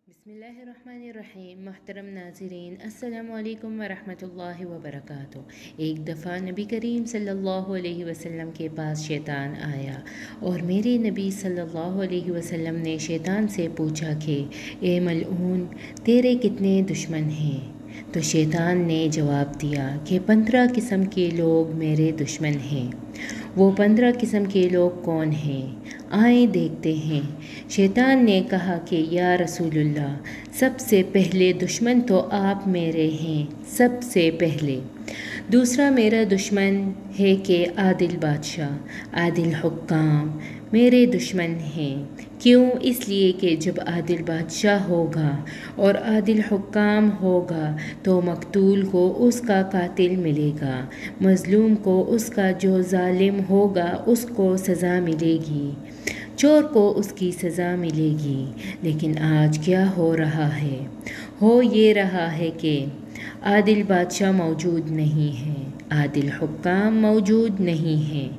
बिस्मिल्लाहिर्रहमानिर्रहीम। मोहतरम नाज़रीन, अस्सलामु अलैकुम वरहमतुल्लाहि वबरकातुहू। एक दफ़ा नबी करीम सल्लल्लाहु अलैहि वसल्लम के पास शैतान आया और मेरे नबी सल्लल्लाहु अलैहि वसल्लम ने शैतान से पूछा कि ए मलऊन, तेरे कितने दुश्मन हैं? तो शैतान ने जवाब दिया कि 15 किस्म के लोग मेरे दुश्मन हैं। वो 15 किस्म के लोग कौन हैं? आए देखते हैं। शैतान ने कहा कि या रसूलुल्लाह, सबसे पहले दुश्मन तो आप मेरे हैं, सबसे पहले। दूसरा मेरा दुश्मन है कि आदिल बादशाह, आदिल हुक्काम मेरे दुश्मन हैं। क्यों? इसलिए कि जब आदिल बादशाह होगा और आदिल हुक्काम होगा तो मकतूल को उसका कातिल मिलेगा, मज़लूम को उसका जो ज़ालिम होगा उसको सज़ा मिलेगी, चोर को उसकी सज़ा मिलेगी। लेकिन आज क्या हो रहा है? हो ये रहा है कि आदिल बादशाह मौजूद नहीं है, आदिल हुक्काम मौजूद नहीं है,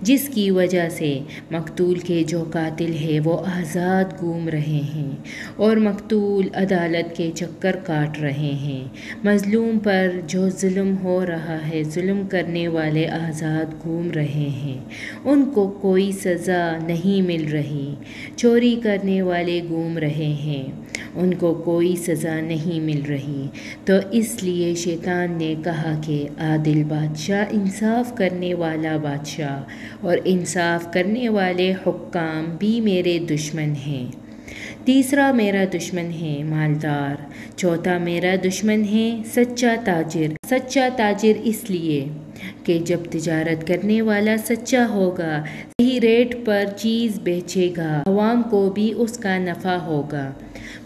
जिसकी वजह से मकतूल के जो कातिल है वो आज़ाद घूम रहे हैं और मकतूल अदालत के चक्कर काट रहे हैं। मज़लूम पर जो जुल्म हो रहा है, जुल्म करने वाले आज़ाद घूम रहे हैं, उनको कोई सज़ा नहीं मिल रही। चोरी करने वाले घूम रहे हैं, उनको कोई सज़ा नहीं मिल रही। तो इसलिए शैतान ने कहा कि आदिल बादशाह, इंसाफ करने वाला बादशाह और इंसाफ करने वाले हुक्काम भी मेरे दुश्मन हैं। तीसरा मेरा दुश्मन है मालदार। चौथा मेरा दुश्मन है सच्चा ताजिर। सच्चा ताजिर इसलिए कि जब तिजारत करने वाला सच्चा होगा, सही रेट पर चीज़ बेचेगा, अवाम को भी उसका नफ़ा होगा।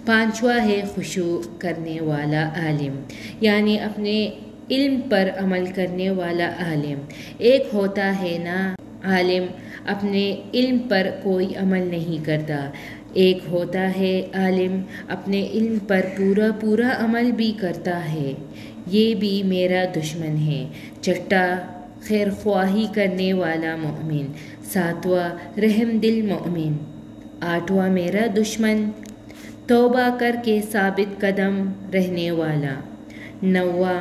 पांचवा है खुशू करने वाला आलिम, यानी अपने इल्म पर अमल करने वाला आलिम। एक होता है ना आलिम अपने इल्म पर कोई अमल नहीं करता, एक होता है आलिम अपने इल्म पर पूरा पूरा अमल भी करता है। ये भी मेरा दुश्मन है। छठा खैर ख्वाही करने वाला मोमिन। सातवां रहम दिल मोमिन। आठवां मेरा दुश्मन तौबा करके साबित कदम रहने वाला। नौवां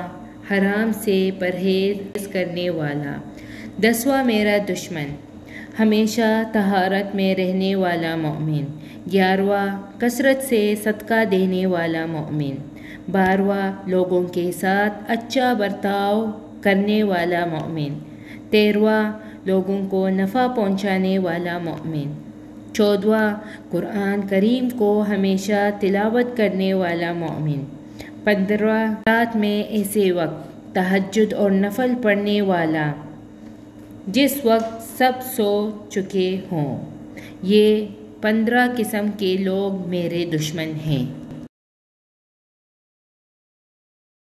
हराम से परहेज करने वाला। 10वां मेरा दुश्मन हमेशा तहारत में रहने वाला मोमिन। 11वां कसरत से सदका देने वाला मोमिन। 12वां लोगों के साथ अच्छा बर्ताव करने वाला मोमिन। 13वां लोगों को नफ़ा पहुंचाने वाला मोमिन। 14वां कुरान करीम को हमेशा तिलावत करने वाला मोमिन। 15वां रात में ऐसे वक्त तहज्जुद और नफल पढ़ने वाला जिस वक्त सब सो चुके हों। ये 15 किस्म के लोग मेरे दुश्मन हैं।